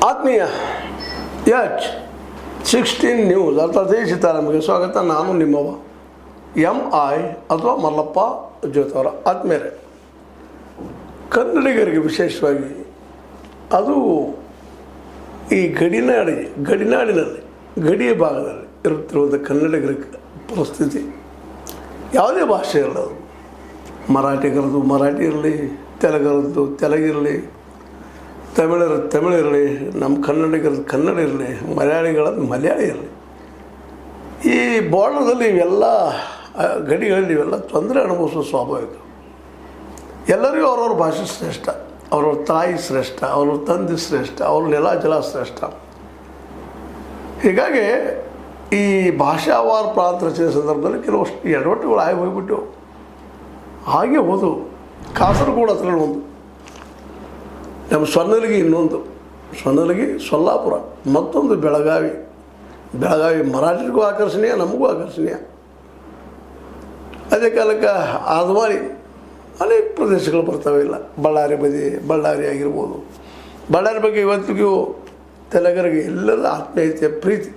ಆತ್ಮೀಯ H16 news ಅರ್ಥಾತ್ ಸೀತಾರಾಮಗೆ ಸ್ವಾಗತ. ನಾನು ನಿಮ್ಮವ MI ಅಥವಾ ಮಲ್ಲಪ್ಪ ಜ್ಯೋತವರ. ಆತ್ಮೀಯರೇ, ಕನ್ನಡಿಗರಿಗೆ ವಿಶೇಷವಾಗಿ ಅದು ಈ ಗಡಿನಾಡಿನಲ್ಲಿ ಗಡಿಯ ಭಾಗದಲ್ಲಿ ಇರುತ್ತಿರುವಂಥ ಕನ್ನಡಿಗರ ಪರಿಸ್ಥಿತಿ ಯಾವುದೇ ಭಾಷೆ ಇರಲಿ, ಮರಾಠಿಗರದು ಮರಾಠಿ ಇರಲಿ, ತೆಲುಗರದ್ದು ತೆಲುಗಿರಲಿ, ತಮಿಳಿರಲಿ, ನಮ್ಮ ಕನ್ನಡಿಗರದ್ದು ಕನ್ನಡ ಇರಲಿ, ಮಲಯಾಳಿಗಳದ್ದು ಮಲಯಾಳಿ ಇರಲಿ, ಈ ಬಾರ್ಡರ್ದಲ್ಲಿ ಇವೆಲ್ಲ ಗಡಿಗಳಲ್ಲಿ ಇವೆಲ್ಲ ತೊಂದರೆ ಅನುಭವಿಸೋ ಸ್ವಾಭಾವಿಕ. ಎಲ್ಲರಿಗೂ ಅವ್ರವ್ರ ಭಾಷೆ ಶ್ರೇಷ್ಠ, ಅವ್ರವ್ರ ತಾಯಿ ಶ್ರೇಷ್ಠ, ಅವ್ರವ್ರ ತಂದೆ ಶ್ರೇಷ್ಠ, ಅವ್ರ ನೆಲ ಜಲ ಶ್ರೇಷ್ಠ. ಹೀಗಾಗಿ ಈ ಭಾಷಾವಾರ ಪ್ರಾಂತ ರಚನೆ ಸಂದರ್ಭದಲ್ಲಿ ಕೆಲವಷ್ಟು ಎಡವಟ್ಟುಗಳು ಆಗಿ ಹೋಗ್ಬಿಟ್ಟು ಹಾಗೆ ಹೋದವು. ಕಾಸರಗೋಡು ಹತ್ರ ಒಂದು, ನಮ್ಮ ಸ್ವರ್ಣಲಗಿ ಇನ್ನೊಂದು, ಸ್ವರ್ಣಲಗಿ ಸೊಲ್ಲಾಪುರ, ಮತ್ತೊಂದು ಬೆಳಗಾವಿ ಮರಾಠಿಗೂ ಆಕರ್ಷಣೀಯ, ನಮಗೂ ಆಕರ್ಷಣೀಯ. ಅದೇ ಕಾಲಕ್ಕೆ ಆದವಾರಿ ಅನೇಕ ಪ್ರದೇಶಗಳು ಬರ್ತವೆ. ಇಲ್ಲ ಬಳ್ಳಾರಿ ಆಗಿರ್ಬೋದು. ಬಳ್ಳಾರಿ ಬಗ್ಗೆ ಇವತ್ತಿಗೂ ತೆಲುಗರಿಗೆ ಎಲ್ಲರ ಆತ್ಮೀಯತೆ ಪ್ರೀತಿ.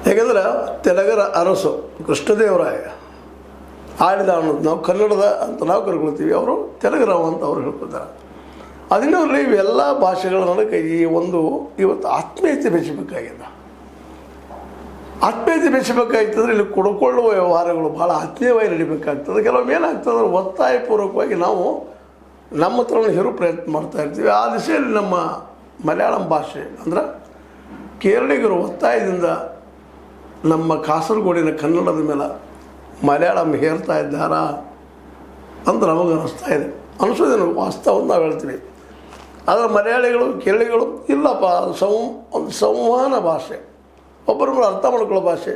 ಯಾಕೆಂದ್ರೆ ತೆಲುಗರ ಅರಸು ಕೃಷ್ಣದೇವರಾಯ ಆಳಿದ ಅನ್ನೋದು ನಾವು ಕನ್ನಡದ ಅಂತ ನಾವು ಕರ್ಕೊಳ್ತೀವಿ, ಅವರು ತೆಲುಗರವ ಅಂತ ಅವ್ರು ಹೇಳ್ಕೊತಾರೆ. ಅದನ್ನಲ್ಲಿ ಇವೆಲ್ಲ ಭಾಷೆಗಳ ನಡುವೆ ಇವತ್ತು ಆತ್ಮೀಯತೆ ಬೆಳೆಸಬೇಕಾಗಿದೆ. ಆತ್ಮೀಯತೆ ಬೆಳೆಸಬೇಕಾಗ್ತದ್ರೆ ಇಲ್ಲಿ ಕೊಡ್ಕೊಳ್ಳುವ ವ್ಯವಹಾರಗಳು ಭಾಳ ಆತ್ಮೀಯವಾಗಿ ನಡಿಬೇಕಾಗ್ತದೆ. ಕೆಲವೊಮ್ಮೆ ಏನಾಗ್ತದೆ, ಒತ್ತಾಯಪೂರ್ವಕವಾಗಿ ನಾವು ನಮ್ಮ ಹತ್ರ ಹೇರೋ ಪ್ರಯತ್ನ ಮಾಡ್ತಾಯಿರ್ತೀವಿ. ಆ ದಿಶೆಯಲ್ಲಿ ನಮ್ಮ ಮಲಯಾಳಂ ಭಾಷೆ ಅಂದ್ರೆ ಕೇರಳಿಗರು ಒತ್ತಾಯದಿಂದ ನಮ್ಮ ಕಾಸರಗೋಡಿನ ಕನ್ನಡದ ಮೇಲೆ ಮಲಯಾಳಂ ಹೇರ್ತಾ ಇದ್ದಾರಾ ಅಂತ ನಮಗೆ ಅನ್ನಿಸ್ತಾ ಇದೆ. ಅನಿಸೋದೇನು ವಾಸ್ತವವನ್ನು ನಾವು ಹೇಳ್ತೀವಿ. ಆದರೆ ಮಲಯಾಳಿಗಳು ಕೇರಳಿಗಳು ಇಲ್ಲಪ್ಪ, ಒಂದು ಸಂವಹನ ಭಾಷೆ, ಒಬ್ಬರೊಬ್ಬರು ಅರ್ಥ ಮಾಡ್ಕೊಳ್ಳೋ ಭಾಷೆ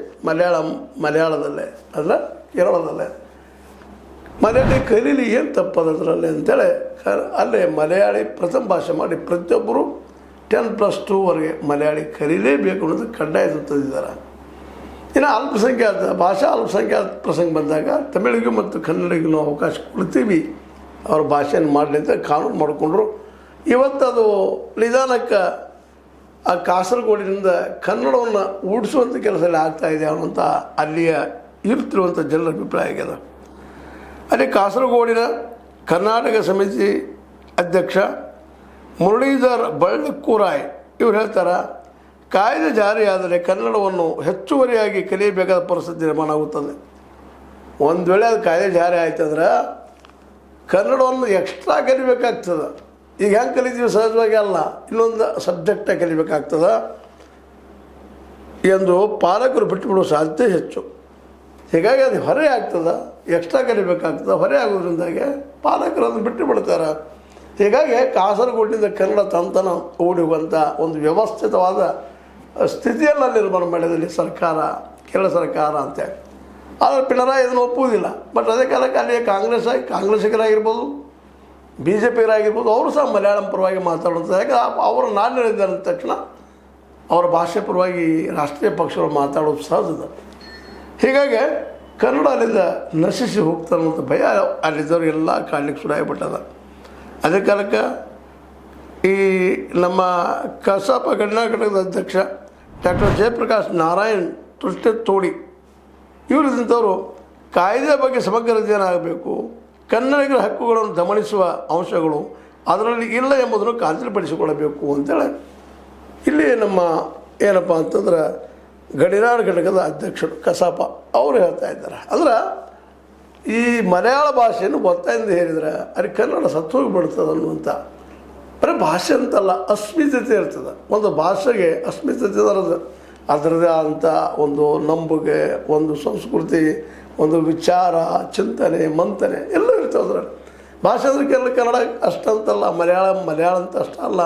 ಮಲಯಾಳದಲ್ಲೇ ಅಂದರೆ ಕೇರಳದಲ್ಲೇ. ಮಲಯಾಳಿ ಕಲೀಲಿ ಏನು ತಪ್ಪದರಲ್ಲಿ ಅಂತೇಳಿ ಅಲ್ಲೇ ಮಲಯಾಳಿ ಪ್ರಥಮ ಭಾಷೆ ಮಾಡಿ ಪ್ರತಿಯೊಬ್ಬರು 10+2ವರೆಗೆ ಮಲಯಾಳಿ ಕಲೀಲೇಬೇಕು ಅನ್ನೋದು ಕಡ್ಡಾಯ ತಂದಿದ್ದಾರೆ. ಇನ್ನು ಭಾಷಾ ಅಲ್ಪಸಂಖ್ಯಾತ ಪ್ರಸಂಗ ಬಂದಾಗ ತಮಿಳಿಗೂ ಮತ್ತು ಕನ್ನಡಿಗೂ ನಾವು ಅವಕಾಶ ಕೊಡ್ತೀವಿ ಅವ್ರ ಭಾಷೆಯನ್ನು ಮಾಡಲಿ ಅಂತ ಕಾನೂನು ಮಾಡಿಕೊಂಡ್ರು. ಇವತ್ತದು ನಿಧಾನಕ್ಕೆ ಆ ಕಾಸರಗೋಡಿನಿಂದ ಕನ್ನಡವನ್ನು ಉಳಿಸುವಂಥ ಕೆಲಸದಲ್ಲಿ ಆಗ್ತಾಯಿದೆ ಅನ್ನುವಂಥ ಅಲ್ಲಿಯ ಇರ್ತಿರುವಂಥ ಜನರ ಅಭಿಪ್ರಾಯ ಆಗ್ಯದ. ಅಲ್ಲಿ ಕಾಸರಗೋಡಿನ ಕರ್ನಾಟಕ ಸಮಿತಿ ಅಧ್ಯಕ್ಷ ಮುರಳೀಧರ್ ಬಳ್ಳಕ್ಕೂರಾಯ್ ಇವ್ರು ಹೇಳ್ತಾರೆ, ಕಾಯ್ದೆ ಜಾರಿಯಾದರೆ ಕನ್ನಡವನ್ನು ಹೆಚ್ಚುವರಿಯಾಗಿ ಕಲಿಯಬೇಕಾದ ಪರಿಸ್ಥಿತಿ ನಿರ್ಮಾಣ ಆಗುತ್ತದೆ. ಒಂದು ವೇಳೆ ಅದು ಕಾಯ್ದೆ ಜಾರಿ ಆಯ್ತಂದ್ರೆ ಕನ್ನಡವನ್ನು ಎಕ್ಸ್ಟ್ರಾ ಕಲಿಬೇಕಾಗ್ತದೆ. ಈಗ ಹೆಂಗೆ ಕಲಿತೀವಿ ಸಹಜವಾಗಿ ಅಲ್ಲ, ಇನ್ನೊಂದು ಸಬ್ಜೆಕ್ಟಾಗಿ ಕಲಿಬೇಕಾಗ್ತದೆ ಎಂದು ಪಾಲಕರು ಬಿಟ್ಟುಬಿಡುವ ಸಾಧ್ಯತೆ ಹೆಚ್ಚು. ಹೀಗಾಗಿ ಅದು ಹೊರೆ ಆಗ್ತದೆ, ಎಕ್ಸ್ಟ್ರಾ ಕಲಿಬೇಕಾಗ್ತದೆ. ಹೊರೆ ಆಗೋದ್ರಿಂದಾಗೆ ಪಾಲಕರು ಅದನ್ನು ಬಿಟ್ಟು ಬಿಡ್ತಾರೆ. ಹೀಗಾಗಿ ಕಾಸರಗೋಡಿನಿಂದ ಕನ್ನಡ ತಂತನ ಓಡಿ ಹೋಗುವಂಥ ಒಂದು ವ್ಯವಸ್ಥಿತವಾದ ಸ್ಥಿತಿಯನ್ನು ಅಲ್ಲಿ ನಿರ್ಮಾಣ ಮಾಡಿದಲ್ಲಿ ಕೇರಳ ಸರ್ಕಾರ ಅಂತೇಳಿ. ಆದರೆ ಪಿಣರಾಯಿ ಇದನ್ನು ಒಪ್ಪುವುದಿಲ್ಲ. ಬಟ್ ಅದೇ ಕಾಲಕ್ಕೆ ಅಲ್ಲಿ ಕಾಂಗ್ರೆಸ್ಸಿಗರಾಗಿರ್ಬೋದು, BJPಗರಾಗಿರ್ಬೋದು, ಅವರು ಸಹ ಮಲಯಾಳಂ ಪರವಾಗಿ ಮಾತಾಡುವಂಥದ್ದು. ಯಾಕೆ ಅವರ ನಾಡು ಹೇಳಿದ್ದಾರೆ ಅಂದ ತಕ್ಷಣ ಅವರ ಭಾಷೆ ಪರವಾಗಿ ರಾಷ್ಟ್ರೀಯ ಪಕ್ಷಗಳು ಮಾತಾಡೋದು ಸಹಜದ. ಹೀಗಾಗಿ ಕನ್ನಡ ಅಲ್ಲಿಂದ ನಶಿಸಿ ಹೋಗ್ತಾರೆ ಅನ್ನೋಂಥ ಭಯ ಅಲ್ಲಿದ್ದವ್ರಿಗೆಲ್ಲ ಕಾಡ್ಲಿಕ್ಕೆ ಶುರುವಾಗಿಬಿಟ್ಟದ. ಅದೇ ಕಾಲಕ್ಕೆ ಈ ನಮ್ಮ ಕಸಾಪ ಕರ್ನಾಟಕದ ಅಧ್ಯಕ್ಷ ಡಾಕ್ಟರ್ ಜಯಪ್ರಕಾಶ್ ನಾರಾಯಣ್ ತೋಡಿ ಇವರಿದ್ದಂಥವರು ಕಾಯ್ದೆ ಬಗ್ಗೆ ಸಮಗ್ರ ಅಧ್ಯಯನ ಆಗಬೇಕು, ಕನ್ನಡಿಗರ ಹಕ್ಕುಗಳನ್ನು ಗಮನಿಸುವ ಅಂಶಗಳು ಅದರಲ್ಲಿ ಇಲ್ಲ ಎಂಬುದನ್ನು ಖಾತ್ರಿಪಡಿಸಿಕೊಳ್ಳಬೇಕು ಅಂತೇಳಿ ಇಲ್ಲಿ ನಮ್ಮ ಏನಪ್ಪ ಅಂತಂದ್ರೆ ಗಡಿನಾಡು ಘಟಕದ ಅಧ್ಯಕ್ಷರು ಕಸಾಪ ಅವರು ಹೇಳ್ತಾ ಇದ್ದಾರೆ. ಅಂದ್ರೆ ಈ ಮಲಯಾಳ ಭಾಷೆಯನ್ನು ಒತ್ತಾಯದಿಂದ ಹೇಳಿದ್ರೆ ಅಲ್ಲಿ ಕನ್ನಡ ಸತ್ತು ಹೋಗಿಬಿಡ್ತದೆ ಅನ್ನುವಂಥ ಬರೀ ಭಾಷೆ ಅಂತಲ್ಲ, ಅಸ್ಮಿತತೆ ಇರ್ತದೆ. ಒಂದು ಭಾಷೆಗೆ ಅಸ್ಮಿತತೆ ಅದರದೇ ಆದಂಥ ಒಂದು ನಂಬುಗೆ, ಒಂದು ಸಂಸ್ಕೃತಿ, ಒಂದು ವಿಚಾರ, ಚಿಂತನೆ, ಮಂಥನೆ ಎಲ್ಲ ಇರ್ತವೆ ಅದರಲ್ಲಿ. ಭಾಷೆ ಅಂದ್ರೆ ಕನ್ನಡ ಅಷ್ಟಂತಲ್ಲ, ಮಲಯಾಳ ಅಂತ ಅಷ್ಟ ಅಲ್ಲ,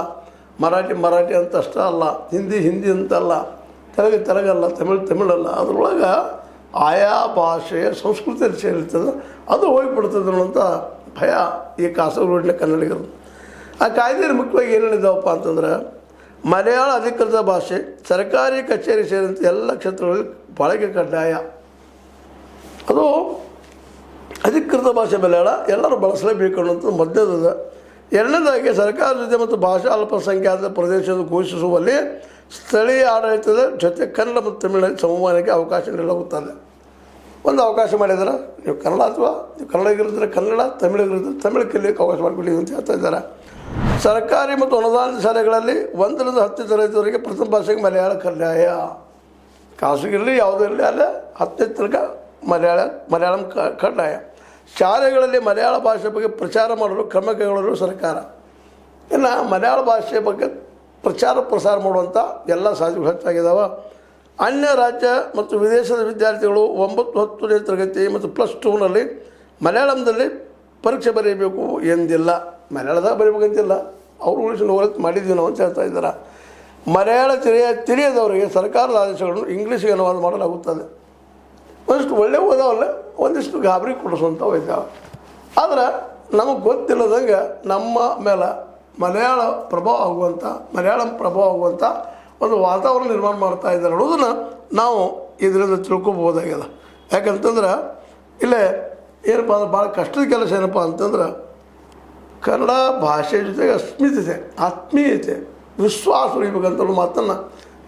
ಮರಾಠಿ ಅಂತ ಅಷ್ಟ ಅಲ್ಲ, ಹಿಂದಿ ಅಂತಲ್ಲ, ತೆಲುಗಲ್ಲ, ತಮಿಳಲ್ಲ. ಅದರೊಳಗೆ ಆಯಾ ಭಾಷೆಯ ಸಂಸ್ಕೃತಿಯಲ್ಲಿ ಸೇರಿರ್ತದೆ, ಅದು ಹೋಗಿಬಿಡ್ತದೆ ಅನ್ನೋಂಥ ಭಯ ಈ ಕಾಸರಗೋಡಿನ ಕನ್ನಡಿಗರು. ಆ ಕಾಯ್ದೆಯಲ್ಲಿ ಮುಖ್ಯವಾಗಿ ಏನು ಹೇಳಿದ್ದಾವಪ್ಪ ಅಂತಂದ್ರೆ, ಮಲಯಾಳ ಅಧಿಕೃತ ಭಾಷೆ ಸರ್ಕಾರಿ ಕಚೇರಿ ಸೇರಿದಂತೆ ಎಲ್ಲ ಕ್ಷೇತ್ರಗಳಲ್ಲಿ ಬಳಕೆ ಕಡ್ಡಾಯ. ಅದು ಅಧಿಕೃತ ಭಾಷೆ ಮಲಯಾಳ ಎಲ್ಲರೂ ಬಳಸಲೇಬೇಕು ಅನ್ನೋಂಥದ್ದು ಮಧ್ಯದ ಎರಡನೇದಾಗಿ ಸರ್ಕಾರದ ಜೊತೆ ಮತ್ತು ಭಾಷಾ ಅಲ್ಪಸಂಖ್ಯಾತ ಪ್ರದೇಶದ ಘೋಷಿಸುವಲ್ಲಿ ಸ್ಥಳೀಯ ಆಡಳಿತದ ಜೊತೆ ಕನ್ನಡ ಮತ್ತು ತಮಿಳಿನ ಸಂವಹನಕ್ಕೆ ಅವಕಾಶ ನೀಡಲಾಗುತ್ತದೆ. ಒಂದು ಅವಕಾಶ ಮಾಡಿದ್ದಾರೆ, ನೀವು ಕನ್ನಡ ಅಥವಾ ನೀವು ಕನ್ನಡಿಗರಿದ್ದರೆ ಕನ್ನಡ, ತಮಿಳಿಗರಿದ್ದರೆ ತಮಿಳು ಕಲಿಯೋಕ್ಕೆ ಅವಕಾಶ ಮಾಡಿಕೊಡಿ ಅಂತ ಹೇಳ್ತಾ ಇದ್ದಾರೆ. ಸರ್ಕಾರಿ ಮತ್ತು ಅನುದಾನಿತ ಶಾಲೆಗಳಲ್ಲಿ 1ರಿಂದ 10ನೇ ತರಗತಿವರೆಗೆ ಪ್ರಥಮ ಭಾಷೆಗೆ ಮಲಯಾಳ ಕಡ್ಡಾಯ. ಖಾಸಗಿರಲಿ ಯಾವುದೇ ಇರಲಿ ಅಲ್ಲೇ 10ನೇ ತನಕ ಮಲಯಾಳಂ ಕಡ್ಡಾಯ. ಶಾಲೆಗಳಲ್ಲಿ ಮಲಯಾಳ ಭಾಷೆ ಬಗ್ಗೆ ಪ್ರಚಾರ ಮಾಡಲು ಕ್ರಮ ಕೈಗೊಳ್ಳಲು ಸರ್ಕಾರ. ಇನ್ನು ಮಲಯಾಳ ಭಾಷೆ ಬಗ್ಗೆ ಪ್ರಸಾರ ಮಾಡುವಂಥ ಎಲ್ಲ ಸಾಧ್ಯಗಳು ಹೆಚ್ಚಾಗಿದ್ದಾವೆ. ಅನ್ಯ ರಾಜ್ಯ ಮತ್ತು ವಿದೇಶದ ವಿದ್ಯಾರ್ಥಿಗಳು 9, 10ನೇ ತರಗತಿ ಮತ್ತು +2ನಲ್ಲಿ ಮಲಯಾಳಂದಲ್ಲಿ ಪರೀಕ್ಷೆ ಬರೀಬೇಕು ಎಂದಿಲ್ಲ. ಮಲಯಾಳದಾಗ ಬರೀಬೇಕಂತಿಲ್ಲ, ಅವರು ಉಳಿಸಿ ಮಾಡಿದ್ದೀವಿ ನಾವು ಅಂತ ಹೇಳ್ತಾ ಇದ್ದಾರೆ. ಮಲಯಾಳ ತಿಳಿಯದವರಿಗೆ ಸರ್ಕಾರದ ಆದೇಶಗಳನ್ನು ಇಂಗ್ಲೀಷಿಗೆ ಅನುವಾದ ಮಾಡಲಾಗುತ್ತದೆ. ಒಂದಿಷ್ಟು ಒಳ್ಳೆ ಓದಾವಲ್ಲ, ಒಂದಿಷ್ಟು ಗಾಬರಿ ಕೊಡಿಸುವಂಥವು ಇದ್ದಾವೆ. ಆದರೆ ನಮಗೆ ಗೊತ್ತಿಲ್ಲದಂಗೆ ನಮ್ಮ ಮೇಲೆ ಮಲಯಾಳಂ ಪ್ರಭಾವ ಆಗುವಂಥ ಒಂದು ವಾತಾವರಣ ನಿರ್ಮಾಣ ಮಾಡ್ತಾ ಇದ್ದಾರೆ ಅನ್ನೋದನ್ನು ನಾವು ಇದರಿಂದ ತಿಳ್ಕೊಬೋದಾಗ್ಯದ. ಯಾಕಂತಂದ್ರೆ ಇಲ್ಲೇ ಏನಪ್ಪ ಅಂದ್ರೆ ಭಾಳ ಕಷ್ಟದ ಕೆಲಸ ಏನಪ್ಪ ಅಂತಂದ್ರೆ ಕನ್ನಡ ಭಾಷೆ ಜೊತೆಗೆ ಆತ್ಮೀಯತೆ ವಿಶ್ವಾಸ ಉಳಿಬೇಕಂತ ಮಾತನ್ನು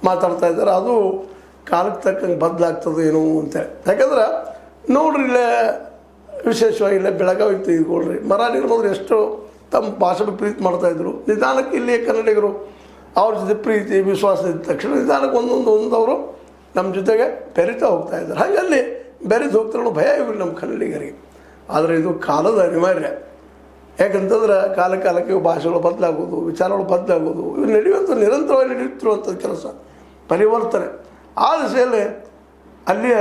ಮಾತಾಡ್ತಾ ಇದ್ದಾರೆ. ಅದು ಕಾಲಕ್ಕೆ ತಕ್ಕಂಗೆ ಬದಲಾಗ್ತದೆ ಏನೋ ಅಂತೇಳಿ. ಯಾಕಂದ್ರೆ ನೋಡ್ರಿ ಇಲ್ಲೇ ವಿಶೇಷವಾಗಿ ಇಲ್ಲೇ ಬೆಳಗಾವಿ ತೆಗೆದುಕೊಳ್ರಿ, ಮರಾಠಿಗರು ಬಂದರೆ ಎಷ್ಟು ತಮ್ಮ ಭಾಷೆ ಪ್ರೀತಿ ಮಾಡ್ತಾಯಿದ್ರು. ನಿಧಾನಕ್ಕೆ ಇಲ್ಲಿ ಕನ್ನಡಿಗರು ಅವ್ರ ಜೊತೆ ಪ್ರೀತಿ ವಿಶ್ವಾಸ ಇದ್ದ ತಕ್ಷಣ ನಿಧಾನಕ್ಕೆ ಒಂದವರು ನಮ್ಮ ಜೊತೆಗೆ ಬೆರೀತಾ ಹೋಗ್ತಾ ಇದ್ದಾರೆ. ಹಾಗೆ ಅಲ್ಲಿ ಬೆರೆತು ಹೋಗ್ತಾರೆ ಭಯ ಇವ್ರಿ ನಮ್ಮ ಕನ್ನಡಿಗರಿಗೆ. ಆದರೆ ಇದು ಕಾಲದ ಅನಿವಾರ್ಯ. ಯಾಕಂತಂದ್ರೆ ಕಾಲಕ್ಕೆ ಭಾಷೆಗಳು ಬದಲಾಗೋದು, ವಿಚಾರಗಳು ಬದಲಾಗೋದು, ಇವು ನಿರಂತರವಾಗಿ ನಡೆಯುತ್ತಿರುವಂಥದ್ದು ಕೆಲಸ ಪರಿವರ್ತನೆ. ಆ ದಿಸೆಯಲ್ಲಿ ಅಲ್ಲಿಯ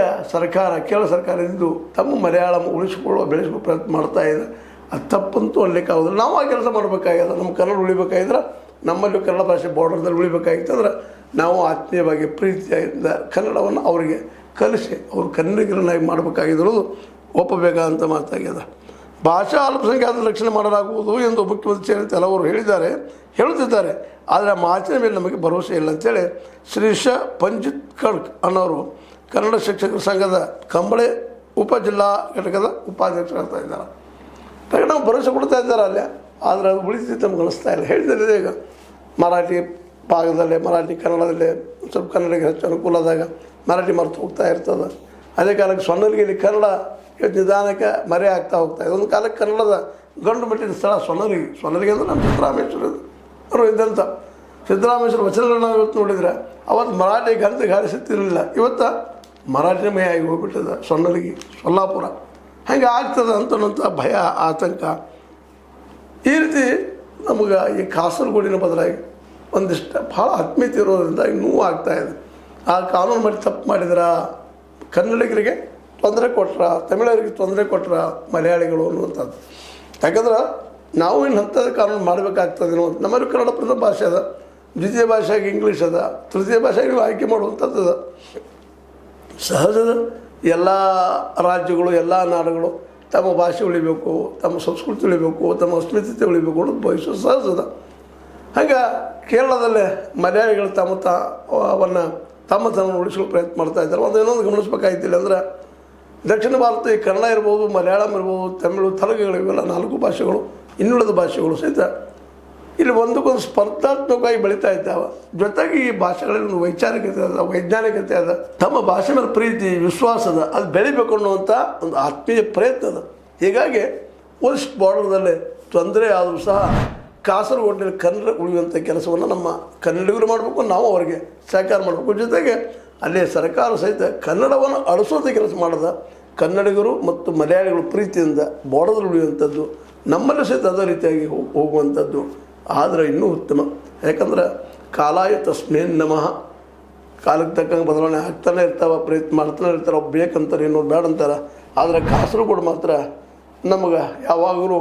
ಕೇರಳ ಸರ್ಕಾರ ಇದ್ದು ತಮ್ಮ ಮಲಯಾಳಂ ಬೆಳೆಸಿಕೊಳ್ಳೋ ಪ್ರಯತ್ನ ಮಾಡ್ತಾ ಇದೆ. ಅದು ತಪ್ಪಂತೂ ಅಲ್ಲಿಕ್ಕಾಗೋದಿಲ್ಲ. ನಾವು ಆ ಕೆಲಸ ಮಾಡಬೇಕಾಗ್ಯದ. ನಮ್ಮ ಕನ್ನಡ ಉಳಿಬೇಕಾಗಿದ್ರೆ, ನಮ್ಮಲ್ಲೂ ಕನ್ನಡ ಭಾಷೆ ಬಾರ್ಡರ್ದಲ್ಲಿ ಉಳಿಬೇಕಾಗಿತ್ತಂದ್ರೆ ನಾವು ಆತ್ಮೀಯವಾಗಿ ಪ್ರೀತಿಯಿಂದ ಕನ್ನಡವನ್ನು ಅವರಿಗೆ ಕಲಿಸಿ ಅವರು ಕನ್ನಡಿಗರನ್ನಾಗಿ ಮಾಡಬೇಕಾಗಿರೋದು ಒಪ್ಪಬೇಕಾದಂಥ ಮಾತಾಗ್ಯದ. ಭಾಷಾ ಅಲ್ಪಸಂಖ್ಯಾತ ರಕ್ಷಣೆ ಮಾಡಲಾಗುವುದು ಎಂದು ಮುಖ್ಯಮಂತ್ರಿ ಸೇರಿದಂತೆ ಹಲವರು ಹೇಳುತ್ತಿದ್ದಾರೆ. ಆದರೆ ಆ ಮಾತಿನ ಮೇಲೆ ನಮಗೆ ಭರವಸೆ ಇಲ್ಲ ಅಂತೇಳಿ ಶ್ರೀಶ ಪಂಜಿತ್ ಖಡ್ಕ್ ಅನ್ನೋರು ಕನ್ನಡ ಶಿಕ್ಷಕರ ಸಂಘದ ಕಂಬಳೆ ಉಪಜಿಲ್ಲಾ ಘಟಕದ ಉಪಾಧ್ಯಕ್ಷರಾಗ್ತಾ ಇದ್ದಾರೆ. ನಾವು ಭರವಸೆ ಕೊಡ್ತಾ ಇದ್ದಾರೆ ಅಲ್ಲೇ, ಆದರೆ ಅದು ಉಳಿತಿದ್ದು ನಮ್ಗೆ ಅನಿಸ್ತಾ ಇಲ್ಲ. ಹೇಳಿದರೆ ಈಗ ಮರಾಠಿ ಭಾಗದಲ್ಲೇ ಕನ್ನಡದಲ್ಲೇ ಸ್ವಲ್ಪ ಕನ್ನಡಿಗರಿಗೆ ಹೆಚ್ಚು ಅನುಕೂಲ ಆದಾಗ ಮರಾಠಿ ಮರೆತು ಹೋಗ್ತಾ ಇರ್ತದೆ. ಅದೇ ಕಾಲಕ್ಕೆ ಸೊನ್ನಲಿಗೆಯಲ್ಲಿ ಕನ್ನಡ ನಿಧಾನಕ್ಕೆ ಮರೆ ಆಗ್ತಾ ಹೋಗ್ತಾ ಇದೆ. ಒಂದು ಕಾಲಕ್ಕೆ ಕನ್ನಡದ ಗಂಡು ಮೆಟ್ಟಿನ ಸ್ಥಳ ಸೊನ್ನಲಿಗೆ ಅಂದರೆ ನಮ್ಮ ಸಿದ್ದರಾಮೇಶ್ವರ ಅವರು ಇದ್ದಂಥ ಸಿದ್ದರಾಮೇಶ್ವರ ವಚನಗಳನ್ನ ಇವತ್ತು ನೋಡಿದರೆ ಅವತ್ತು ಮರಾಠಿ ಗಂಧೆ ಗಾಳಿಸುತ್ತಿರಲಿಲ್ಲ. ಇವತ್ತು ಮರಾಠಿನ ಮೇ ಆಗಿ ಹೋಗ್ಬಿಟ್ಟಿದೆ ಸೊನ್ನಲಿಗೆ, ಸೊಲ್ಲಾಪುರ. ಹಾಗೆ ಆಗ್ತದೆ ಅಂತನ್ನುವಂಥ ಭಯ, ಆತಂಕ. ಈ ರೀತಿ ನಮಗೆ ಈ ಕಾಸರಗೋಡಿನ ಬದಲಾಗಿ ಒಂದಿಷ್ಟು ಭಾಳ ಆತ್ಮೀಯತೆ ಇರೋದ್ರಿಂದ ಈಗ ನೋವು ಆಗ್ತಾಯಿದೆ. ಆ ಕಾನೂನು ಮಾಡಿ ತಪ್ಪು ಮಾಡಿದ್ರೆ ಕನ್ನಡಿಗರಿಗೆ ತೊಂದರೆ ಕೊಟ್ರ, ತಮಿಳರಿಗೆ ತೊಂದರೆ ಕೊಟ್ರ ಮಲಯಾಳಿಗಳು ಅನ್ನುವಂಥದ್ದು. ಯಾಕಂದ್ರೆ ನಾವು ಇನ್ನು ಅಂಥದ್ದು ಕಾನೂನು ಮಾಡಬೇಕಾಗ್ತದೇನೋ. ನಮ್ಮಲ್ಲಿ ಕನ್ನಡ ಪ್ರಥಮ ಭಾಷೆ ಅದ, ದ್ವಿತೀಯ ಭಾಷೆಯಾಗಿ ಇಂಗ್ಲೀಷ್ ಅದ, ತೃತೀಯ ಭಾಷೆಯಾಗಿ ನೀವು ಆಯ್ಕೆ ಮಾಡುವಂಥದ್ದು ಅದ. ಸಹಜದ ಎಲ್ಲ ರಾಜ್ಯಗಳು ಎಲ್ಲ ನಾಡುಗಳು ತಮ್ಮ ಭಾಷೆ ಉಳಿಬೇಕು, ತಮ್ಮ ಸಂಸ್ಕೃತಿ ಉಳಿಬೇಕು, ತಮ್ಮ ಅಸ್ಮಿತೆ ಉಳಿಬೇಕು ಅನ್ನೋದು ಬಯಸೋದು ಸಹಜದ. ಹಂಗೆ ಕೇರಳದಲ್ಲೇ ಮಲಯಾಳಿಗಳು ತಮ್ಮತನವನ್ನು ಉಳಿಸಲು ಪ್ರಯತ್ನ ಮಾಡ್ತಾ ಇದ್ದಾರೆ. ಇನ್ನೊಂದು ಗಮನಿಸ್ಬೇಕಾಗಿತ್ತಿಲ್ಲ ಅಂದ್ರೆ ದಕ್ಷಿಣ ಭಾರತ ಈ ಕನ್ನಡ ಇರ್ಬೋದು, ಮಲಯಾಳಂ ಇರ್ಬೋದು, ತಮಿಳು, ತೆಲುಗುಗಳು ಇವೆಲ್ಲ 4 ಭಾಷೆಗಳು, ಇನ್ನುಳಿದ ಭಾಷೆಗಳು ಸಹಿತ ಇಲ್ಲಿ ಒಂದಕ್ಕೊಂದು ಸ್ಪರ್ಧಾತ್ಮಕವಾಗಿ ಬೆಳೀತಾ ಇದ್ದಾವೆ. ಜೊತೆಗೆ ಈ ಭಾಷೆಗಳಲ್ಲಿ ಒಂದು ವೈಚಾರಿಕತೆ ಅದ, ವೈಜ್ಞಾನಿಕತೆ ಅದ, ತಮ್ಮ ಭಾಷೆ ಮೇಲೆ ಪ್ರೀತಿ ವಿಶ್ವಾಸದ ಅದು ಬೆಳಿಬೇಕು ಅನ್ನುವಂಥ ಒಂದು ಆತ್ಮೀಯ ಪ್ರಯತ್ನ ಅದ. ಹೀಗಾಗಿ ವೆಸ್ಟ್ ಬಾರ್ಡರ್ದಲ್ಲೇ ತೊಂದರೆ ಆದರೂ ಸಹ ಕಾಸರಗೋಡಿನಲ್ಲಿ ಕನ್ನಡ ಉಳಿಯುವಂಥ ಕೆಲಸವನ್ನು ನಮ್ಮ ಕನ್ನಡಿಗರು ಮಾಡಬೇಕು, ನಾವು ಅವರಿಗೆ ಸಹಕಾರ ಮಾಡಬೇಕು. ಜೊತೆಗೆ ಅಲ್ಲಿ ಸರ್ಕಾರ ಸಹಿತ ಕನ್ನಡವನ್ನು ಅಳಿಸೋದೇ ಕೆಲಸ ಮಾಡಿದ ಕನ್ನಡಿಗರು ಮತ್ತು ಮಲಯಾಳಿಗಳು ಪ್ರೀತಿಯಿಂದ ಬಾರ್ಡರ್ದಲ್ಲಿ ಉಳಿಯುವಂಥದ್ದು, ನಮ್ಮಲ್ಲಿ ಸಹಿತ ಅದೇ ರೀತಿಯಾಗಿ ಹೋಗುವಂಥದ್ದು ಆದರೆ ಇನ್ನೂ ಉತ್ತಮ. ಯಾಕಂದ್ರೆ ಕಾಲಾಯ ತಸ್ಮೇನ್ ನಮಃ, ಕಾಲಕ್ಕೆ ತಕ್ಕಂಗೆ ಬದಲಾವಣೆ ಆಗ್ತಾನೆ ಇರ್ತಾವೆ, ಪ್ರಯತ್ನ ಮಾಡ್ತಾನೆ ಇರ್ತಾರೆ. ಅವ್ರು ಬೇಕಂತಾರೆ, ಇನ್ನೊಂದು ಬೇಡ ಅಂತಾರೆ. ಆದರೆ ಕಾಸರಗೋಡು ಮಾತ್ರ ನಮಗೆ ಯಾವಾಗಲೂ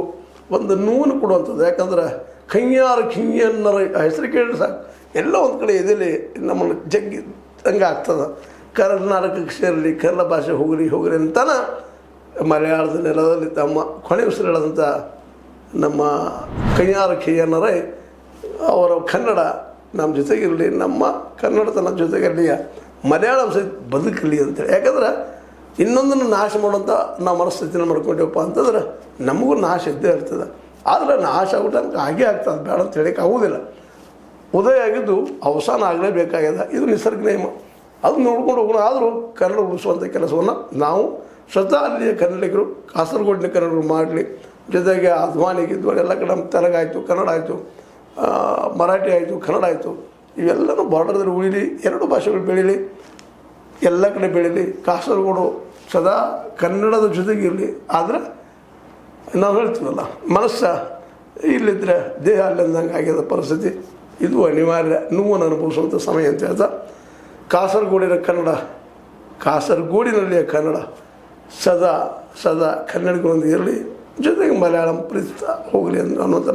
ಒಂದು ನೋವು ಕೊಡುವಂಥದ್ದು. ಯಾಕಂದ್ರೆ ಖಿಂಗಿಯನ್ನರ ಹೆಸರು ಕೇಳಿ ಸಾಕು ಎಲ್ಲ ಒಂದು ಕಡೆ ಎದೆಲಿ ನಮ್ಮನ್ನು ಹಂಗೆ ಆಗ್ತದೆ. ಕರ್ನಾಟಕಕ್ಕೆ ಸೇರಲಿ, ಕನ್ನಡ ಭಾಷೆ ಹೋಗಲಿ ಅಂತಾನೆ ಮಲಯಾಳದ ನೆಲದಲ್ಲಿ ತಮ್ಮ ಕೊನೆ ಉಸಿರು ಹೇಳದಂಥ ನಮ್ಮ ಖಿಂಗಿಯನ್ನರೇ ಅವರ ಕನ್ನಡ ನಮ್ಮ ಜೊತೆಗಿರಲಿ, ನಮ್ಮ ಕನ್ನಡತನ ಜೊತೆಗಿರಲಿ, ಮಲಯಾಳಂ ಸಹಿತ ಬದುಕಲಿ ಅಂತೇಳಿ. ಯಾಕಂದ್ರೆ ಇನ್ನೊಂದನ್ನು ನಾಶ ಮಾಡುವಂಥ ನಾವು ಮನಸ್ಥಿತಿನ ಮಾಡ್ಕೊಂಡೇವಪ್ಪ ಅಂತಂದ್ರೆ ನಮಗೂ ನಾಶ ಇದ್ದೇ ಇರ್ತದೆ. ಆದರೆ ನಾಶ ಆಗ್ಬಿಟ್ಟು ಹಾಗೆ ಆಗ್ತದೆ, ಬೇಡ ಅಂತ ಹೇಳಕ್ಕೆ ಆಗೋದಿಲ್ಲ. ಉದಯ ಆಗಿದ್ದು ಅವಸಾನ ಆಗಲೇಬೇಕಾಗ್ಯದ, ಇದು ನಿಸರ್ಗ ನಿಯಮ. ಅದು ನೋಡ್ಕೊಂಡು ಹೋಗೋಣ. ಆದರೂ ಕನ್ನಡ ಉಳಿಸುವಂಥ ಕೆಲಸವನ್ನು ನಾವು ಸ್ವತಃ ಅಲ್ಲಿಯ ಕನ್ನಡಿಗರು, ಕಾಸರಗೋಡಿನ ಕನ್ನಡರು ಮಾಡಲಿ. ಜೊತೆಗೆ ಅಧ್ವಾನಿಗಿದ್ವಳು ಎಲ್ಲ ಕಡೆ ತೆಲುಗಾಯಿತು, ಕನ್ನಡ ಆಯಿತು, ಮರಾಠಿ ಆಯಿತು, ಕನ್ನಡ ಆಯಿತು, ಇವೆಲ್ಲನೂ ಬಾರ್ಡರ್ದಲ್ಲಿ ಉಳಿಲಿ, ಎರಡು ಭಾಷೆಗಳು ಬೆಳೀಲಿ, ಎಲ್ಲ ಕಡೆ ಬೆಳೀಲಿ. ಕಾಸರಗೋಡು ಸದಾ ಕನ್ನಡದ ಜೊತೆಗಿರಲಿ. ಆದರೆ ನಾವು ಹೇಳ್ತೀವಲ್ಲ, ಮನಸ್ಸು ಇಲ್ಲಿದ್ದರೆ ದೇಹ ಅಲ್ಲಿಂದಂಗೆ ಆಗ್ಯದ ಪರಿಸ್ಥಿತಿ. ಇದು ಅನಿವಾರ್ಯ, ನೋವನ್ನು ಅನುಭವಿಸುವಂಥ ಸಮಯ ಅಂತ ಹೇಳ್ತಾ, ಕಾಸರಗೋಡಿನ ಕನ್ನಡ, ಕಾಸರಗೋಡಿನಲ್ಲಿಯ ಕನ್ನಡ ಸದಾ ಸದಾ ಕನ್ನಡಿಗರೊಂದಿಗೆ ಇರಲಿ, ಜೊತೆಗೆ ಮಲಯಾಳಂ ಪ್ರೀತಿಸ್ತಾ ಹೋಗಲಿ ಅನ್ನುವಂಥ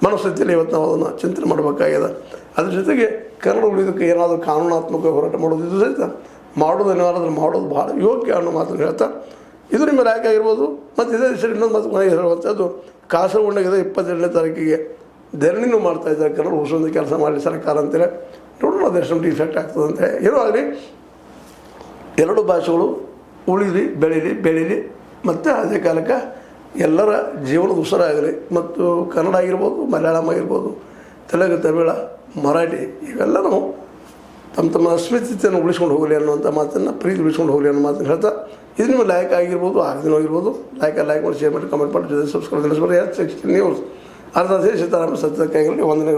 ಮನಸ್ಥಿತಿಯಲ್ಲಿ ಇವತ್ತು ನಾವು ಅದನ್ನು ಚಿಂತನೆ ಮಾಡಬೇಕಾಗ್ಯದ. ಅದ್ರ ಜೊತೆಗೆ ಕನ್ನಡ ಉಳಿಯೋದಕ್ಕೆ ಏನಾದರೂ ಕಾನೂನಾತ್ಮಕ ಹೋರಾಟ ಮಾಡೋದು ಇದು ಸಹಿತ ಮಾಡೋದು ಅನಿವಾರ್ಯ, ಮಾಡೋದು ಭಾಳ ಯೋಗ್ಯ ಅನ್ನೋ ಮಾತನ್ನು ಹೇಳ್ತಾ, ಇದು ನಿಮ್ಮ ಲ್ಯಾಕ್ ಆಗಿರ್ಬೋದು. ಮತ್ತು ಇದೇ ದಿವಸ ಇನ್ನೊಂದು ಮಾತು ಕೊನೆಗೆ ಹೇಳುವಂಥದ್ದು, ಕಾಸರಗೋಡಿನಾಗಿದೆ 22ನೇ ತಾರೀಕಿಗೆ ಧರಣಿನೂ ಮಾಡ್ತಾಯಿದ್ದಾರೆ, ಕನ್ನಡ ಉಳಿಸೋದು ಕೆಲಸ ಮಾಡಲಿ ಸರ್ಕಾರ ಅಂತೇಳಿ. ನೋಡೋಣ ಅದೆಷ್ಟು ಡಿಫೆಕ್ಟ್ ಆಗ್ತದಂತೆ. ಏನೋ ಆಗಲಿ, ಎರಡು ಭಾಷೆಗಳು ಉಳಿಲಿ, ಬೆಳೀಲಿ. ಮತ್ತು ಅದೇ ಕಾಲಕ್ಕೆ ಎಲ್ಲರ ಜೀವನದ ಉಸಿರಾಗಲಿ. ಮತ್ತು ಕನ್ನಡ ಆಗಿರ್ಬೋದು, ಮಲಯಾಳಂ ಆಗಿರ್ಬೋದು, ತೆಲುಗು, ತಮಿಳ, ಮರಾಠಿ ಇವೆಲ್ಲನೂ ತಮ್ಮ ಅಸ್ಮಿತೆಯನ್ನು ಉಳಿಸ್ಕೊಂಡು ಹೋಗಲಿ ಅನ್ನುವಂಥ ಮಾತನ್ನು, ಪ್ರೀತಿ ಉಳಿಸ್ಕೊಂಡು ಹೋಗಲಿ ಅನ್ನೋ ಮಾತನ್ನು ಹೇಳ್ತಾ, ಇದು ನಿಮ್ಮ ಲೈಕ್ ಆಗಿರ್ಬೋದು, ಆಗದಿನೂ ಆಗಿರ್ಬೋದು. ಲೈಕ್ ಮಾಡಿ, ಶೇರ್ ಮಾಡಿ, ಕಮೆಂಟ್ ಮಾಡಿ, ಜೊತೆ ಸಬ್ಸ್ಕ್ರೈಬ್ ನಡೆಸ್ಬೋದು. H16 ನ್ಯೂಸ್ ಅರ್ಧ ಸೀತಾರಾಮ ಸತ್ಯಕ್ಕೆ ವಂದನೆಗಳು.